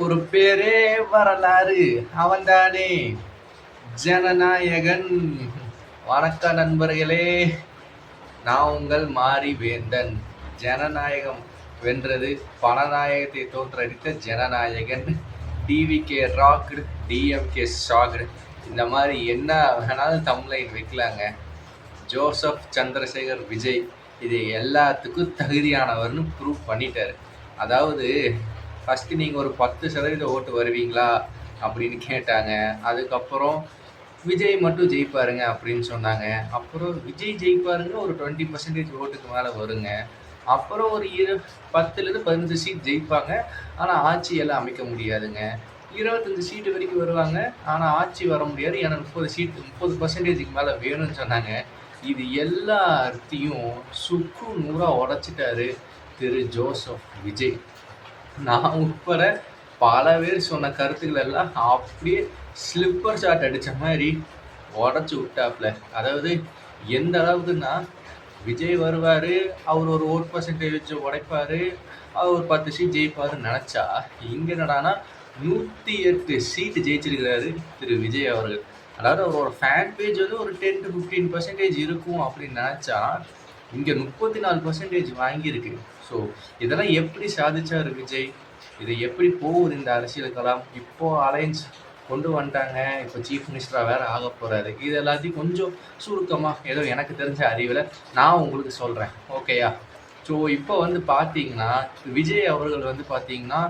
ஒரு பேரே வரலாறு அவன்தானே ஜனநாயகன். வணக்கம் நண்பர்களே, நான் உங்கள் மாரி வேந்தன். ஜனநாயகம் வென்றது, பணநாயகத்தை தோற்றடித்த ஜனநாயகன். TVK rocked, DMK shocked. இந்த மாதிரி என்ன வேணாலும் தமிழ்லைன் வைக்கலாங்க. ஜோசப் சந்திரசேகர் விஜய் இது எல்லாத்துக்கும் தகுதியானவர்னு ப்ரூவ் பண்ணிட்டாரு. அதாவது ஃபஸ்ட்டு நீங்கள் ஒரு 10% ஓட்டு வருவீங்களா அப்படின்னு கேட்டாங்க. அதுக்கப்புறம் விஜய் மட்டும் ஜெயிப்பாருங்க அப்படின்னு சொன்னாங்க. அப்புறம் விஜய் ஜெயிப்பாருங்க, ஒரு 20% ஓட்டுக்கு மேலே வருங்க. அப்புறம் ஒரு 10லேருந்து 15 சீட் ஜெயிப்பாங்க, ஆனால் ஆட்சியெல்லாம் அமைக்க முடியாதுங்க. 25 சீட்டு வரைக்கும் வருவாங்க, ஆனால் ஆட்சி வர முடியாது, ஏன்னா 30% மேலே வேணும்னு சொன்னாங்க. இது எல்லாத்தையும் சுக்கு நூறாக உடைச்சிட்டாரு திரு ஜோசப் விஜய். நான் உட்பட பல பேர் சொன்ன கருத்துக்கள் எல்லாம் அப்படியே ஸ்லிப்பர் ஷாட் அடித்த மாதிரி உடச்சி விட்டாப்புல. அதாவது எந்த அளவுக்குன்னா, விஜய் வருவார், அவர் ஒரு ஓட் பர்சன்டேஜ் உடைப்பார், அவர் ஒரு 10 சீட் ஜெயிப்பாருன்னு நினச்சா, இங்கே என்னடானா 108 சீட்டு ஜெயிச்சிருக்கிறாரு திரு விஜய் அவர்கள். அதாவது அவரோட ஃபேன் பேஜ் வந்து ஒரு 10 to 15% இருக்கும் அப்படின்னு நினச்சா, இங்கே 34% வாங்கியிருக்கு. ஸோ இதெல்லாம் எப்படி சாதிச்சார் விஜய்? இது எப்படி போகுது இந்த அரசியல் களம்? இப்போது அலையன்ஸ் கொண்டு வந்துட்டாங்க, இப்போ சீஃப் மினிஸ்டராக வேறு ஆக போகிறாரு. இது எல்லாத்தையும் கொஞ்சம் சுருக்கமாக ஏதோ எனக்கு தெரிஞ்ச அறிவில் நான் உங்களுக்கு சொல்கிறேன், ஓகேயா? ஸோ இப்போ வந்து பார்த்தீங்கன்னா, விஜய் அவர்கள் வந்து பார்த்தீங்கன்னா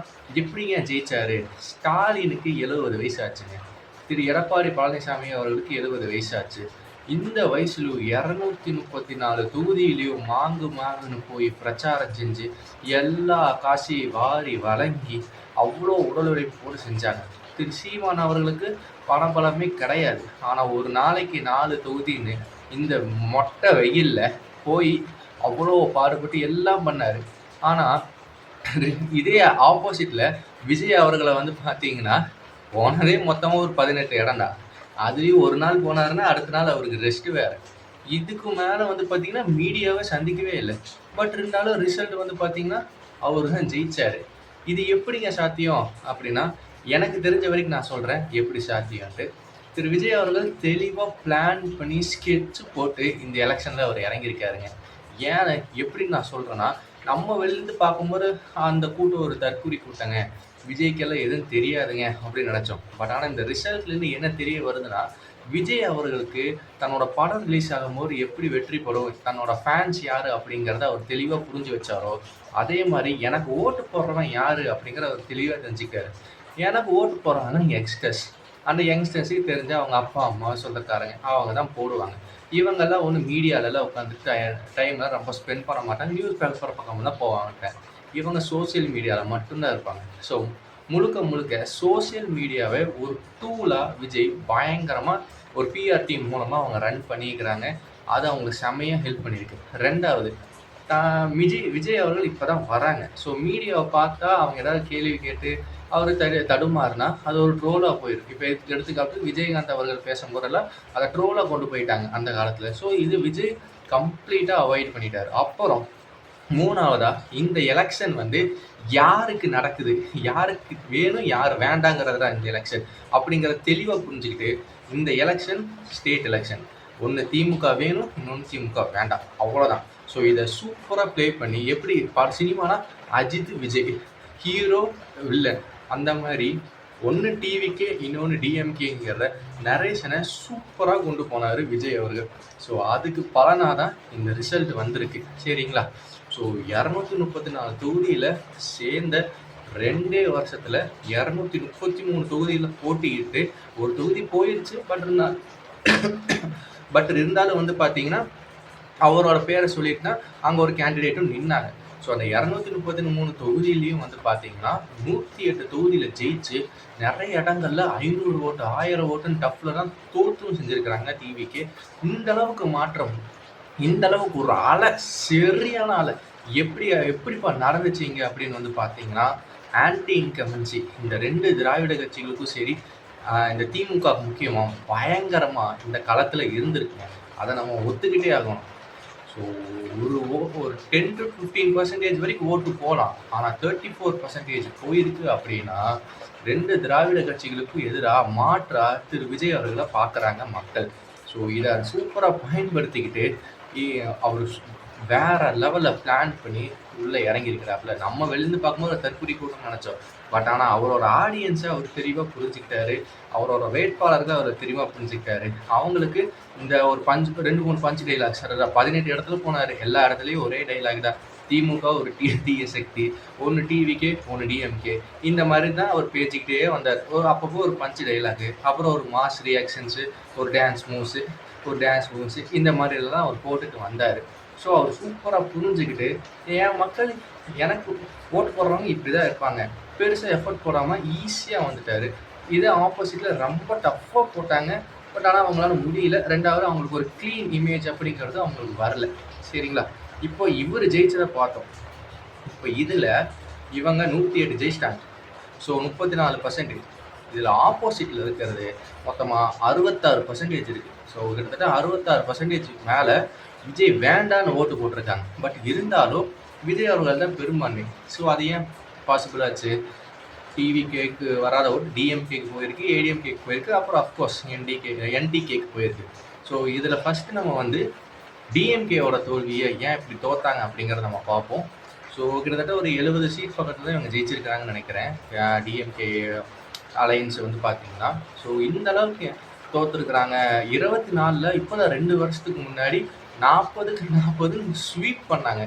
எப்படிங்க ஜெயிச்சாரு? ஸ்டாலினுக்கு 70 வயசு ஆச்சுங்க. திரு எடப்பாடி பழனிசாமி அவர்களுக்கு 70 வயசாச்சு. இந்த வயசுல 234 தொகுதியிலையும் மாங்குன்னு போய் பிரச்சாரம் செஞ்சு எல்லா காசையும் வாரி வழங்கி அவ்வளோ உடல் உழைப்போடு செஞ்சாங்க. திரு சீமான் அவர்களுக்கு பணபலமே கிடையாது, ஆனால் ஒரு நாளைக்கு 4 தொகுதின்னு இந்த மொட்டை வெயிலில் போய் அவ்வளோ பாடுபட்டு எல்லாம் பண்ணார். ஆனால் இதே ஆப்போசிட்டில் விஜய் அவர்களை வந்து பார்த்தீங்கன்னா, போனதே மொத்தமாக ஒரு 18 இடம்டா. அதுலேயும் ஒரு நாள் போனாருன்னா அடுத்த நாள் அவருக்கு ரெஸ்ட்டு வேறு. இதுக்கு மேலே வந்து பார்த்தீங்கன்னா மீடியாவை சந்திக்கவே இல்லை. பட் இருந்தாலும் ரிசல்ட் வந்து பார்த்தீங்கன்னா அவர் தான் ஜெயிச்சார். இது எப்படிங்க சாத்தியம் அப்படின்னா, எனக்கு தெரிஞ்ச வரைக்கும் நான் சொல்கிறேன் எப்படி சாத்தியம்ன்ட்டு. திரு விஜய் அவர்கள் தெளிவாக பிளான் பண்ணி ஸ்கெட்சு போட்டு இந்த எலெக்ஷனில் அவர் இறங்கியிருக்காருங்க. ஏன் எப்படின்னு நான் சொல்கிறேன்னா, நம்ம வெளியிருந்து பார்க்கும்போது அந்த கூட்டம் ஒரு தற்கூரி கூட்டங்க, விஜய்க்கெல்லாம் எதுவும் தெரியாதுங்க அப்படின்னு நினச்சோம். பட் ஆனால் இந்த ரிசல்ட்லேருந்து என்ன தெரிய வருதுன்னா, விஜய் அவர்களுக்கு தன்னோட படம் ரிலீஸ் ஆகும்போது எப்படி வெற்றி பெறும், தன்னோட ஃபேன்ஸ் யார் அப்படிங்கிறத அவர் தெளிவாக புரிஞ்சு வச்சாரோ, அதே மாதிரி எனக்கு ஓட்டு போடுறவன் யார் அப்படிங்கிறத அவர் தெளிவாக தெரிஞ்சுக்காரு. எனக்கு ஓட்டு போடுறவங்க யங்ஸ்டர்ஸ். அந்த யங்ஸ்டர்ஸுக்கு தெரிஞ்ச அவங்க அப்பா அம்மா சொந்தக்காரங்க அவங்க தான் போடுவாங்க. இவங்கெல்லாம் ஒன்று மீடியாலெல்லாம் உட்காந்துட்டு டைமில் ரொம்ப ஸ்பெண்ட் பண்ண மாட்டாங்க, நியூஸ் பேப்பர் பக்கம் தான் போவாங்க. இவங்க சோசியல் மீடியாவில் மட்டும்தான் இருப்பாங்க. ஸோ முழுக்க சோசியல் மீடியாவை ஒரு டூலாக விஜய் பயங்கரமாக ஒரு பிஆர் டீம் மூலமாக அவங்க ரன் பண்ணியிருக்கிறாங்க. அது அவங்களுக்கு செம்மையாக ஹெல்ப் பண்ணியிருக்கு. ரெண்டாவது, விஜய் அவர்கள் இப்போ தான் வராங்க. ஸோ மீடியாவை பார்த்தா அவங்க ஏதாவது கேள்வி கேட்டு அவர் தடுமாறுனா அது ஒரு ட்ரோலாக போயிருக்கு. இப்போ எடுத்துக்காட்டு விஜயகாந்த் அவர்கள் பேசும்போதெல்லாம் அதை ட்ரோலாக கொண்டு போயிட்டாங்க அந்த காலத்தில். ஸோ இது விஜய் கம்ப்ளீட்டாக அவாய்ட் பண்ணிட்டார். அப்புறம் மூணாவதா, இந்த எலெக்ஷன் வந்து யாருக்கு நடக்குது, யாருக்கு வேணும் யார் வேண்டாங்கிறது தான் இந்த எலெக்ஷன் அப்படிங்கிறத தெளிவாக புரிஞ்சுக்கிட்டு, இந்த எலெக்ஷன் ஸ்டேட் எலெக்ஷன், ஒன்று திமுக வேணும், இன்னொன்று திமுக வேண்டாம், அவ்வளோதான். ஸோ இதை சூப்பராக ப்ளே பண்ணி, எப்படி சினிமானா அஜித் விஜய் ஹீரோ வில்லன் அந்த மாதிரி, ஒன்று டிவிக்கே இன்னொன்று டிஎம்கேங்கிறத நரேஷனை சூப்பராக கொண்டு போனார் விஜய் அவர்கள். ஸோ அதுக்கு பலனாக தான் இந்த ரிசல்ட் வந்திருக்கு, சரிங்களா? ஸோ 234 தொகுதியில் சேர்ந்த 2 வருஷத்தில் 233 தொகுதியில் போட்டியிட்டு ஒரு தொகுதி போயிடுச்சு. பட் இருந்தாலும் வந்து பார்த்தீங்கன்னா அவரோட பேரை சொல்லிட்டுனா அங்கே ஒரு கேண்டிடேட்டும் நின்னாங்க. ஸோ அந்த 233 தொகுதியிலையும் வந்து பார்த்தீங்கன்னா 108 தொகுதியில் ஜெயிச்சு நிறைய இடங்கள்ல 500 ஓட்டு 1000 ஓட்டுன்னு டஃப்ல தான் தோற்றும் செஞ்சுருக்கிறாங்க டிவிக்கு. இந்த அளவுக்கு மாற்றம், இந்த அளவுக்கு ஒரு ஆளை, சரியான ஆளை எப்படிப்பா நடந்துச்சிங்க அப்படின்னு வந்து பார்த்தீங்கன்னா, ஆன்டி இன்கம்பன்சி இந்த 2 திராவிட கட்சிகளுக்கும் சரி, இந்த திமுக முக்கியமாக பயங்கரமாக இந்த களத்தில் இருந்திருக்குங்க. அதை நம்ம ஒத்துக்கிட்டே ஆகணும். ஸோ ஒரு 10 to 15% வரைக்கும் ஓட்டு போகலாம். ஆனால் 34% போயிருக்கு அப்படின்னா 2 திராவிட கட்சிகளுக்கும் எதிராக மாற்றா திரு விஜய் அவர்களை பார்க்குறாங்க மக்கள். ஸோ இதை சூப்பராக பயன்படுத்திக்கிட்டு அவர் வேற லெவலில் பிளான் பண்ணி உள்ளே இறங்கியிருக்கிறாப்புல. நம்ம வெளியிருந்து பார்க்கும்போது தற்கொலை கூட்டம் நினச்சோம். பட் ஆனால் அவரோட ஆடியன்ஸை அவர் தெளிவாக புரிஞ்சுக்கிட்டாரு. அவரோட வேட்பாளர்கள் அவர் தெளிவாக புரிஞ்சுக்கிட்டாரு. அவங்களுக்கு இந்த ஒரு 2-3 பஞ்ச் டைலாக் சார் 18 இடத்துல போனார். எல்லா இடத்துலையும் ஒரே டைலாக் தான். திமுக ஒரு தீய சக்தி, ஒன்று டிவிகே, ஒன்று டிஎம்கே, இந்த மாதிரி தான் அவர் பேசிக்கிட்டே வந்தார். அப்பப்போ ஒரு பஞ்ச் டைலாக்கு, அப்புறம் ஒரு மாஸ் ரியாக்ஷன்ஸு, ஒரு டான்ஸ் மூவ்ஸு, இந்த மாதிரிலாம் அவர் போட்டுட்டு வந்தார். ஸோ அவர் சூப்பராக புரிஞ்சுக்கிட்டு என் மக்கள் எனக்கு ஓட்டு போடுறவங்க இப்படி தான் இருப்பாங்க, பெருசாக எஃபர்ட் போடாமல் ஈஸியாக வந்துட்டார். இதே ஆப்போசிட்டில் ரொம்ப டஃப்பாக போட்டாங்க. பட் ஆனால் அவங்களால முடியல. ரெண்டாவது அவங்களுக்கு ஒரு க்ளீன் இமேஜ் அப்படிங்கிறது அவங்களுக்கு வரல. சரிங்களா? இப்போ இவர் ஜெயிச்சதை பார்த்தோம். இப்போ இதில் இவங்க 108 ஜெயிச்சிட்டாங்க. ஸோ 34%. இதில் ஆப்போசிட்டில் இருக்கிறது மொத்தமாக 66% இருக்குது. ஸோ கிட்டத்தட்ட 66% மேலே விஜய் வேண்டான்னு ஓட்டு போட்டிருக்காங்க. பட் இருந்தாலும் விஜய் அவர்கள் தான் பெரும்பான்மை. ஸோ அது ஏன் பாசிபிள் ஆச்சு? டிவிகேக்கு வராத ஓட்டு டிஎம்கேக்கு போயிருக்கு, ஏடிஎம்கேக்கு போயிருக்கு, அப்புறம் அஃப்கோர்ஸ் என்டிகேக்கு போயிருக்கு. ஸோ இதில் ஃபஸ்ட்டு நம்ம வந்து டிஎம்கேவோட தோல்வியை ஏன் இப்படி தோத்தாங்க அப்படிங்கிறத நம்ம பார்ப்போம். ஸோ கிட்டத்தட்ட ஒரு 70 சீட் பக்கத்தில் தான் இவங்க ஜெயிச்சிருக்காங்கன்னு நினைக்கிறேன். டிஎம்கே அலையன்ஸ் வந்து பார்த்தீங்கன்னா ஸோ இந்த அளவுக்கு தோற்றுருக்குறாங்க. 24 இப்போ தான் 2 வருஷத்துக்கு முன்னாடி 40க்கு 40 ஸ்வீப் பண்ணாங்க,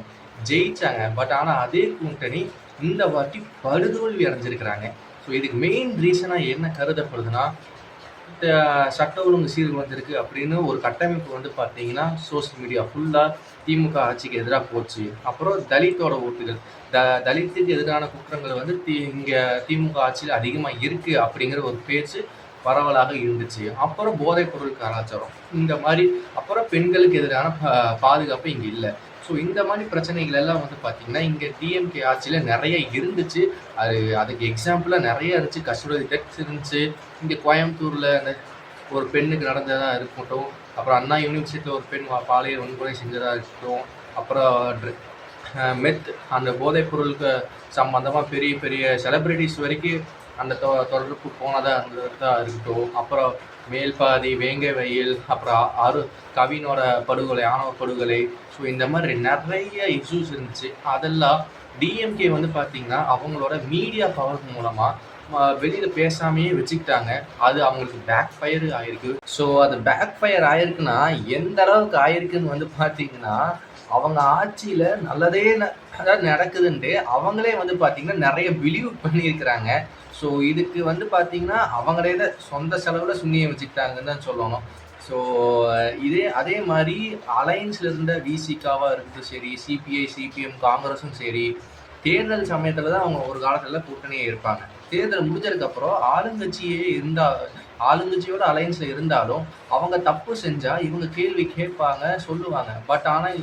ஜெயிச்சாங்க. பட் ஆனால் அதே கூட்டணி இந்த வாட்டி படுதோல்வி அடைஞ்சிருக்கிறாங்க. ஸோ இதுக்கு மெயின் ரீசனாக என்ன கருதப்படுதுன்னா, சட்ட ஒழுங்கு சீர்குலைஞ்சிருக்கு அப்படின்னு ஒரு கட்டமைப்பு வந்து பார்த்தீங்கன்னா சோசியல் மீடியா ஃபுல்லாக திமுக ஆட்சிக்கு எதிராக போச்சு. அப்புறம் தலித்தோட ஓட்டுகள், தலித்துக்கு எதிரான குற்றங்கள் வந்து இங்கே திமுக ஆட்சியில் அதிகமாக இருக்குது அப்படிங்கிற ஒரு பேச்சு பரவலாக இருந்துச்சு. அப்புறம் போதைப் பொருள் கலாச்சாரம், இந்த மாதிரி, அப்புறம் பெண்களுக்கு எதிரான பாதுகாப்பு இங்கே இல்லை. ஸோ இந்த மாதிரி பிரச்சனைகள் எல்லாம் வந்து பார்த்திங்கன்னா இங்கே டிஎம்கே ஆட்சியில் நிறைய இருந்துச்சு. அதுக்கு எக்ஸாம்பிளாக நிறைய இருந்துச்சு. கஸ்டடி டெத்ஸ் இருந்துச்சு. இங்கே கோயம்புத்தூரில் அந்த ஒரு பெண்ணுக்கு நடந்ததாக இருக்கட்டும், அப்புறம் அண்ணா யூனிவர்சிட்டியில் ஒரு பெண் பாலியல் வன்கொலை செஞ்சதாக இருக்கட்டும், அப்புறம் மெத் அந்த போதைப் பொருளுக்கு சம்மந்தமாக பெரிய பெரிய செலிப்ரிட்டிஸ் வரைக்கும் அந்த தொடர்பு போனதாக இருக்கட்டும், அப்புறம் மேல்பாதி, வேங்கை வயல், அப்புறம் கவினோட படுகொலை, ஆணவ படுகொலை. ஸோ இந்த மாதிரி நிறைய இஷ்யூஸ் இருந்துச்சு. அதெல்லாம் டிஎம்கே வந்து பார்த்திங்கன்னா அவங்களோட மீடியா பவர் மூலமாக வெளியில் பேசாமையே வச்சுக்கிட்டாங்க. அது அவங்களுக்கு பேக் ஃபயர் ஆயிருக்கு. ஸோ அது பேக் ஃபயர் ஆயிருக்குன்னா எந்த அளவுக்கு ஆயிருக்குன்னு வந்து பார்த்திங்கன்னா, அவங்க ஆட்சியில் நல்லதே அதாவது நடக்குதுன்ட்டு அவங்களே வந்து பார்த்திங்கன்னா நிறைய பிலீவ் பண்ணியிருக்கிறாங்க. ஸோ இதுக்கு வந்து பார்த்திங்கன்னா அவங்களே தான் சொந்த செலவில் சுண்ணியை வச்சுக்கிட்டாங்கன்னு தான் சொல்லணும். ஸோ அதே மாதிரி அலையன்ஸில் இருந்த விசிகாவாக இருக்கட்டும் சரி, சிபிஐ, சிபிஎம், காங்கிரஸும் சரி, தேர்தல் சமயத்தில் தான் அவங்க ஒரு காலத்தில் கூட்டணியே இருப்பாங்க. தேர்தல் முடிஞ்சதுக்கப்புறம் ஆளுங்கட்சியோட அலையன்ஸில் இருந்தாலும் அவங்க தப்பு செஞ்சால் இவங்க கேள்வி கேட்பாங்க, சொல்லுவாங்க. பட் ஆனால்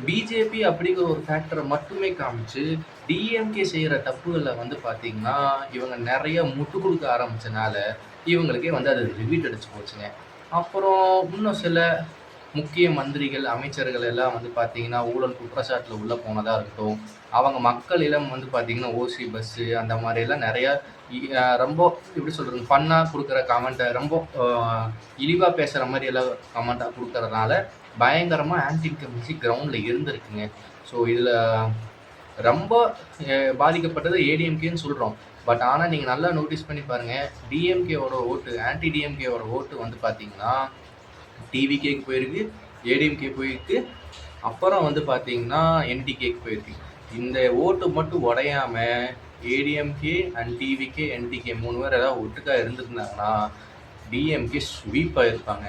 பிஜேபி அப்படிங்கிற ஒரு ஃபேக்டரை மட்டுமே காமிச்சு டிஎம்கே செய்கிற தப்புகளில் வந்து பார்த்திங்கன்னா இவங்க நிறைய முட்டு கொடுக்க ஆரம்பித்தனால இவங்களுக்கே வந்து அது ரிப்பீட் அடிச்சு போச்சுங்க. அப்புறம் இன்னும் சில முக்கிய மந்திரிகள், அமைச்சர்கள் எல்லாம் வந்து பார்த்திங்கன்னா ஊழல் குற்றச்சாட்டில் உள்ளே போனதாக இருக்கட்டும், அவங்க மக்களிடம் வந்து பார்த்திங்கன்னா ஓசி பஸ்ஸு அந்த மாதிரியெல்லாம் நிறையா ரொம்ப எப்படி சொல்கிறது ஃபன்னாக கொடுக்குற கமெண்ட்டை, ரொம்ப இழிவாக பேசுகிற மாதிரி எல்லாம் கமெண்ட்டாக கொடுக்கறதுனால பயங்கரமாக ஆன்டி இன்கம்பன்சி கிரவுண்டில் இருந்திருக்குங்க. ஸோ இதில் ரொம்ப பாதிக்கப்பட்டது ஏடிஎம்கேன்னு சொல்கிறோம். பட் ஆனால் நீங்கள் நல்லா நோட்டீஸ் பண்ணி பாருங்கள், டிஎம்கேவோட ஓட்டு, ஆன்டி டிஎம்கேவோட ஓட்டு வந்து பார்த்திங்கன்னா டிவிகேக்கு போயிருக்கு, ஏடிஎம்கே போயிருக்கு, அப்புறம் வந்து பார்த்திங்கன்னா என்டிகேக்கு போயிருக்கு. இந்த ஓட்டு மட்டும் உடையாமல் ஏடிஎம்கே அண்ட் டிவிகே, என்டிகே 3 பேர் ஏதாவது ஒட்டுக்காக இருந்துருந்தாங்கன்னா டிஎம்கே ஸ்வீப் ஆகிருப்பாங்க.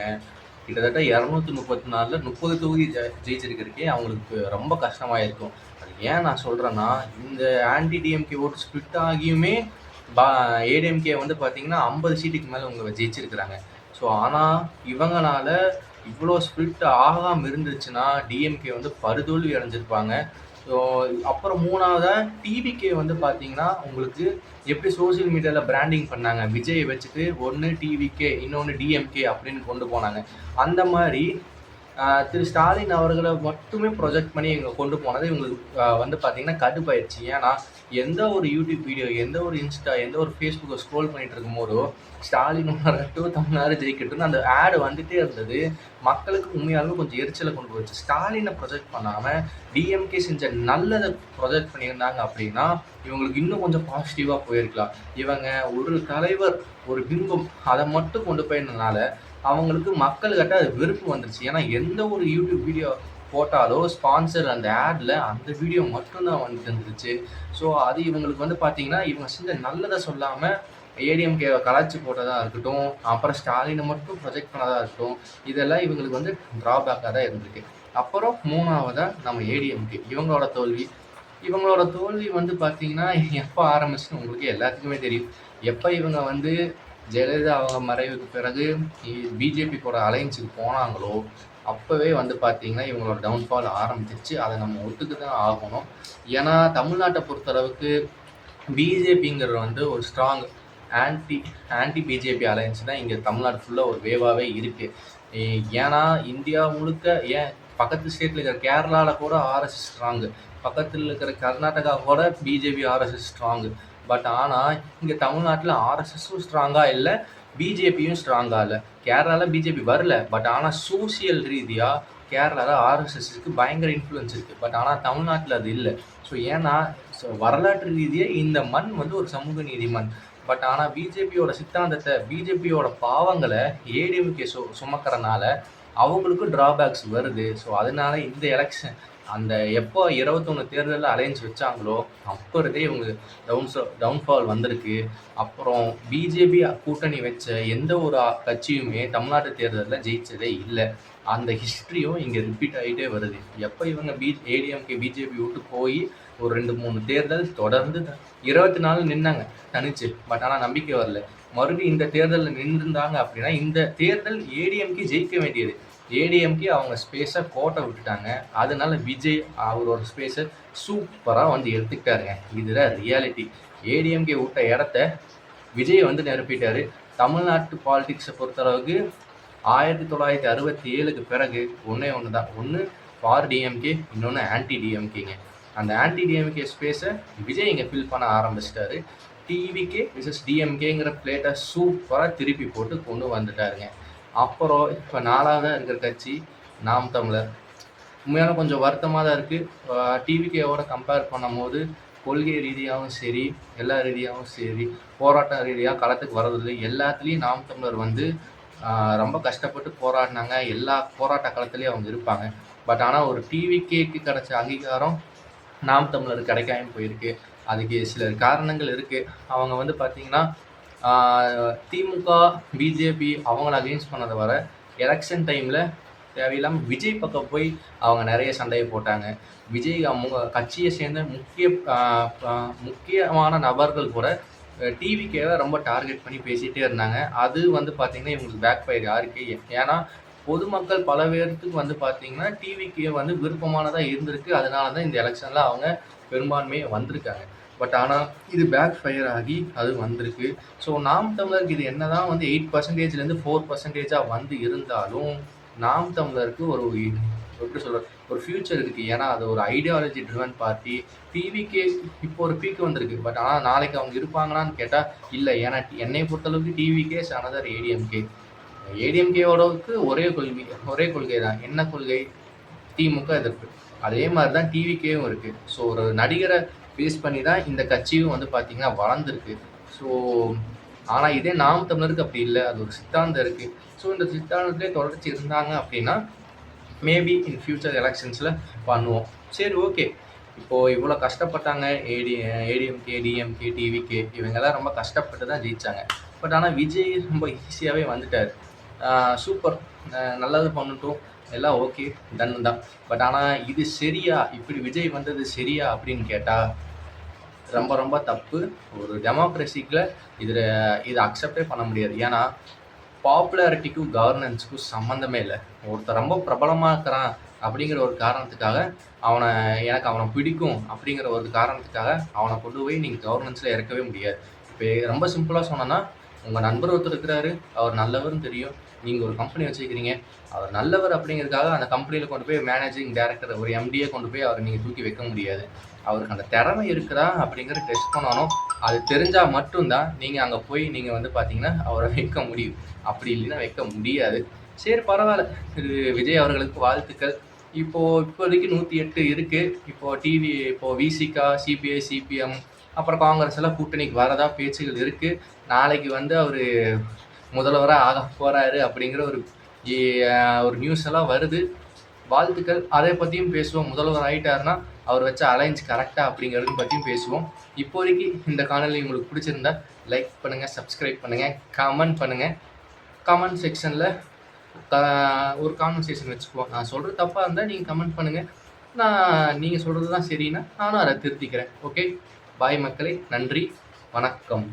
கிட்டத்தட்ட 234 30 தொகுதி ஜெயிச்சிருக்கிறதுக்கே அவங்களுக்கு ரொம்ப கஷ்டமாக இருக்கும். அது ஏன் நான் சொல்கிறேன்னா, இந்த ஆன்டி டிஎம்கே ஓட்டு ஸ்பிளிட் ஆகியுமே ஏடிஎம்கே வந்து பார்த்திங்கன்னா 50 சீட்டுக்கு மேலே அவங்க ஜெயிச்சிருக்கிறாங்க. ஸோ ஆனால் இவங்களால இவ்வளோ ஸ்பிளிட் ஆகாமல் இருந்துச்சுன்னா டிஎம்கே வந்து படுதோல்வி அடைஞ்சிருப்பாங்க. ஸோ அப்புறம் 3ஆவதாக டிவிகே வந்து பார்த்திங்கன்னா உங்களுக்கு எப்படி சோசியல் மீடியாவில் பிராண்டிங் பண்ணாங்க, விஜயை வச்சுட்டு ஒன்று டிவிகே இன்னொன்று டிஎம்கே அப்படின்னு கொண்டு போனாங்க. அந்த மாதிரி திரு ஸ்டாலின் அவர்களை மட்டுமே ப்ரொஜெக்ட் பண்ணி இவங்க கொண்டு போனது இவங்களுக்கு வந்து பார்த்தீங்கன்னா கடுப்பாயிடுச்சு. ஏன்னா எந்த ஒரு யூடியூப் வீடியோ, எந்த ஒரு இன்ஸ்டா, எந்த ஒரு ஃபேஸ்புக்கை ஸ்க்ரோல் பண்ணிட்டு இருக்கும்போதோ ஸ்டாலின் வரட்டும், தமிழ்நாடு ஜெயிக்கட்டும்னு அந்த ஆடு வந்துட்டே இருந்தது. மக்களுக்கு உண்மையாலுமே கொஞ்சம் எரிச்சலை கொண்டு போச்சு. ஸ்டாலினை ப்ரொஜெக்ட் பண்ணாமல் டிஎம்கே செஞ்ச நல்லதை ப்ரொஜெக்ட் பண்ணியிருந்தாங்க அப்படின்னா இவங்களுக்கு இன்னும் கொஞ்சம் பாசிட்டிவாக போயிருக்கலாம். இவங்க ஒரு தலைவர், ஒரு பிம்பம், அதை மட்டும் கொண்டு போயிருந்தனால அவங்களுக்கு மக்கள்கிட்ட அது வெறுப்பு வந்துருச்சு. ஏன்னா எந்த ஒரு யூடியூப் வீடியோ போட்டாலோ ஸ்பான்சர் அந்த ஆடில் அந்த வீடியோ மட்டும்தான் வந்துட்டு இருந்துச்சு. ஸோ அது இவங்களுக்கு வந்து பார்த்தீங்கன்னா இவங்க செஞ்ச நல்லதை சொல்லாமல் ஏடிஎம்கேவை கலாய்ச்சி போட்டதாக இருக்கட்டும், அப்புறம் ஸ்டாலினை மட்டும் ப்ரொஜெக்ட் பண்ணதாக இருக்கட்டும், இதெல்லாம் இவங்களுக்கு வந்து ட்ராபேக்காக தான் இருந்திருக்கு. அப்புறம் மூணாவதாக நம்ம ஏடிஎம்கே இவங்களோட தோல்வி வந்து பார்த்தீங்கன்னா எப்போ ஆரம்பிச்சுன்னு உங்களுக்கு எல்லாத்துக்குமே தெரியும். எப்போ இவங்க வந்து ஜெயலலிதா அவங்க மறைவுக்கு பிறகு பிஜேபி கூட அலைன்ஸுக்கு போனாங்களோ அப்போவே வந்து பார்த்தீங்கன்னா இவங்களோட டவுன்ஃபால் ஆரம்பிச்சிருச்சு. அதை நம்ம ஒத்துக்கு தான் ஆகணும். ஏன்னா தமிழ்நாட்டை பொறுத்தளவுக்கு பிஜேபிங்கிறது வந்து ஒரு ஸ்ட்ராங் ஆன்டி பிஜேபி அலையன்ஸ் தான் இங்கே தமிழ்நாடு ஃபுல்லாக ஒரு வேவாகவே இருக்குது. ஏன்னா இந்தியா முழுக்க, ஏன் பக்கத்து ஸ்டேட்டில் இருக்கிற கேரளாவில் கூட ஆர்எஸ்எஸ் ஸ்ட்ராங்கு, பக்கத்தில் இருக்கிற கர்நாடகா கூட பிஜேபி ஆர்எஸ்எஸ் ஸ்ட்ராங்கு. பட் ஆனால் இங்கே தமிழ்நாட்டில் ஆர்எஸ்எஸும் ஸ்ட்ராங்காக இல்லை, பிஜேபியும் ஸ்ட்ராங்காக இல்லை. கேரளாவில் பிஜேபி வரல, பட் ஆனால் சோசியல் ரீதியாக கேரளாவில் ஆர்எஸ்எஸ்க்கு பயங்கர இன்ஃப்ளூயன்ஸ் இருக்குது. பட் ஆனால் தமிழ்நாட்டில் அது இல்லை. ஸோ ஏன்னா வரலாற்று ரீதியாக இந்த மண் வந்து ஒரு சமூக நீதி மண். பட் ஆனால் பிஜேபியோட சித்தாந்தத்தை, பிஜேபியோட பாவங்களை ஏடிஎம்கே சுமக்கிறனால அவங்களுக்கு ட்ராபேக்ஸ் வருது. ஸோ அதனால இந்த எலெக்ஷன் அந்த எப்போ 21 தேர்தலில் அலையன்ஸ் வச்சாங்களோ அப்போ இருந்தே இவங்களுக்கு டவுன்ஃபால் வந்திருக்கு. அப்புறம் பிஜேபி கூட்டணி வச்ச எந்த ஒரு கட்சியுமே தமிழ்நாட்டு தேர்தலில் ஜெயிச்சதே இல்லை. அந்த ஹிஸ்ட்ரியும் இங்கே ரிப்பீட் ஆகிட்டே வருது. எப்போ இவங்க ஏடிஎம்கே பிஜேபி விட்டு போய் ஒரு 2-3 தேர்தல் தொடர்ந்து 24 நின்னாங்க தனிச்சு. பட் ஆனால் நம்பிக்கை வரல. மறுபடியும் இந்த தேர்தலில் நின்றுருந்தாங்க அப்படின்னா இந்த தேர்தல் ஏடிஎம்கே ஜெயிக்க வேண்டியது. ஏடிஎம்கே அவங்க ஸ்பேஸை கோட்டை விட்டுட்டாங்க. அதனால விஜய் அவரோட ஸ்பேஸை சூப்பராக வந்து எடுத்துக்கிட்டாருங்க. இதுதான் ரியாலிட்டி. ஏடிஎம்கே விட்ட இடத்த விஜய் வந்து நிரப்பிட்டாரு. தமிழ்நாட்டு பாலிடிக்ஸை பொறுத்தளவுக்கு 1967க்கு பிறகு ஒன்றே ஒன்று தான். ஒன்று ஃபார் டிஎம்கே, இன்னொன்று ஆன்டி டிஎம்கேங்க. அந்த ஆன்டி டிஎம்கே ஸ்பேஸை விஜய் இங்கே ஃபில் பண்ண ஆரம்பிச்சிட்டாரு. டிவிகே விசஸ் டிஎம்கேங்கிற பிளேட்டை சூப்பராக திருப்பி போட்டு கொண்டு வந்துட்டாருங்க. அப்புறம் இப்போ 4ஆவதாக இருக்கிற கட்சி நாம் தமிழர். உண்மையான கொஞ்சம் வருத்தமாக தான் இருக்குது. டிவிகேவோட கம்பேர் பண்ணும்போது கொள்கை ரீதியாகவும் சரி, எல்லா ரீதியாகவும் சரி, போராட்ட ரீதியாக களத்துக்கு வர்றதில்லை. எல்லாத்துலேயும் நாம் தமிழர் வந்து ரொம்ப கஷ்டப்பட்டு போராடினாங்க. எல்லா போராட்ட களத்துலேயும் அவங்க இருப்பாங்க. பட் ஆனால் ஒரு டிவிகேக்கு கிடைச்ச அங்கீகாரம் நாம் தமிழர் கிடைக்காம போயிருக்கு. அதுக்கு சில காரணங்கள் இருக்குது. அவங்க வந்து பார்த்திங்கன்னா திமுக பிஜேபி அவங்கள அகெயின்ஸ்ட் பண்ணதை வர எலெக்ஷன் டைமில் தேவையில்லாமல் விஜய் பக்கம் போய் அவங்க நிறைய சண்டையை போட்டாங்க. விஜய் அவங்க கட்சியை சேர்ந்த முக்கியமான நபர்கள் கூட டிவிக்கேவை ரொம்ப டார்கெட் பண்ணி பேசிகிட்டே இருந்தாங்க. அது வந்து பார்த்திங்கன்னா இவங்களுக்கு பேக் ஃபயர் யாருக்கு? ஏன்னா பொதுமக்கள் பல பேர்த்துக்கு வந்து பார்த்திங்கன்னா டிவிக்கே வந்து விருப்பமானதாக இருந்திருக்கு. அதனால தான் இந்த எலெக்ஷனில் அவங்க பெரும்பான்மையாக வந்திருக்காங்க. பட் ஆனால் இது பேக் ஃபயர் ஆகி அது வந்திருக்கு. ஸோ நாம் தமிழருக்கு இது என்ன தான் வந்து 8%லேருந்து 4%ஆக வந்து இருந்தாலும் நாம் தமிழருக்கு ஒரு எப்படி சொல்கிற ஒரு ஃப்யூச்சர் இருக்குது. ஏன்னா அது ஒரு ஐடியாலஜி ட்ரிவன் பார்ட்டி. டிவிக்கே இப்போ ஒரு பீக் வந்திருக்கு. பட் ஆனால் நாளைக்கு அவங்க இருப்பாங்களான்னு கேட்டால் இல்லை. ஏன்னா என்னை பொறுத்தளவுக்கு டிவிகே அனதர் ஏடிஎம்கே. ஏடிஎம்கேவோடவுக்கு ஒரே கொள்கை தான். என்ன கொள்கை? திமுக எதிர்ப்பு. அதே மாதிரி தான் டிவிகேவும் இருக்குது. ஸோ ஒரு நடிகரை பேஸ் பண்ணி தான் இந்த கட்சியும் வந்து பார்த்திங்கன்னா வளர்ந்துருக்கு. ஸோ ஆனால் இதே நாம் தமிழருக்கு அப்படி இல்லை. அது ஒரு சித்தாந்தம் இருக்குது. ஸோ இந்த சித்தாந்தத்திலே தொடர்ச்சி இருந்தாங்க அப்படின்னா மேபி இன் ஃப்யூச்சர் எலெக்ஷன்ஸில் பண்ணுவோம். சரி, ஓகே. இப்போது இவ்வளோ கஷ்டப்பட்டாங்க ஏடிஎம்கே, டிஎம்கே, டிவிகே இவங்கெல்லாம் ரொம்ப கஷ்டப்பட்டு தான் ஜெயித்தாங்க. பட் ஆனால் விஜய் ரொம்ப ஈஸியாகவே வந்துட்டார். சூப்பர், நல்லது பண்ணட்டும், எல்லாம் ஓகே, டன் தான். பட் ஆனால் இது சரியா? இப்படி விஜய் வந்தது சரியா அப்படின்னு கேட்டால் ரொம்ப ரொம்ப தப்பு. ஒரு டெமோக்ரஸிக்கில் இதை அக்செப்டே பண்ண முடியாது. ஏன்னா பாப்புலாரிட்டிக்கும் கவர்னன்ஸுக்கும் சம்மந்தமே இல்லை. ஒருத்தர் ரொம்ப பிரபலமாக இருக்கிறான் அப்படிங்கிற ஒரு காரணத்துக்காக எனக்கு அவனை பிடிக்கும் அப்படிங்கிற ஒரு காரணத்துக்காக அவனை கொண்டு போய் நீங்கள் கவர்னன்ஸில் இறக்கவே முடியாது. இப்போ ரொம்ப சிம்பிளாக சொன்னோன்னா உங்கள் நண்பர் ஒருத்தர் இருக்கிறாரு, அவர் நல்லவர்னு தெரியும். நீங்கள் ஒரு கம்பெனி வச்சுருக்கிறீங்க, அவர் நல்லவர் அப்படிங்கிறதுக்காக அந்த கம்பெனியில் கொண்டு போய் மேனேஜிங் டைரக்டர் ஒரு எம்டியே கொண்டு போய் அவரை நீங்கள் தூக்கி வைக்க முடியாது. அவருக்கு அந்த திறமை இருக்குதா அப்படிங்கிற டெஸ்ட் பண்ணணும். அது தெரிஞ்சால் மட்டும்தான் நீங்கள் அங்கே போய் நீங்கள் வந்து பார்த்தீங்கன்னா அவரை வைக்க முடியும். அப்படி இல்லைன்னா வைக்க முடியாது. சரி பரவாயில்ல. இது விஜய் அவர்களுக்கு வாழ்த்துக்கள். இப்போதைக்கு 108 இருக்குது. இப்போ விசிகா, சிபிஐ, சிபிஎம் அப்புறம் காங்கிரஸ் எல்லாம் கூட்டணிக்கு வரதா பேச்சுகள் இருக்குது. நாளைக்கு வந்து அவர் முதல்வராக ஆக போகிறாரு அப்படிங்கிற ஒரு நியூஸ் எல்லாம் வருது. வாழ்த்துக்கள். அதை பற்றியும் பேசுவோம். முதல்வர் ஆகிட்டாருன்னா அவர் வச்ச அலைன்ஸ் கரெக்டாக அப்படிங்கிறது பற்றியும் பேசுவோம். இப்போதைக்கு இந்த காணொலி உங்களுக்கு பிடிச்சிருந்தா லைக் பண்ணுங்கள், சப்ஸ்கிரைப் பண்ணுங்கள், கமெண்ட் பண்ணுங்கள். கமெண்ட் செக்ஷனில் ஒரு கான்வர்சேஷன் வச்சுக்குவோம். நான் சொல்கிறது தப்பாக இருந்தால் நீங்கள் கமெண்ட் பண்ணுங்கள். நீங்கள் சொல்கிறது தான் சரின்னா நானும் அதை திருத்திக்கிறேன். ஓகே, பாய் மக்களே. நன்றி, வணக்கம்.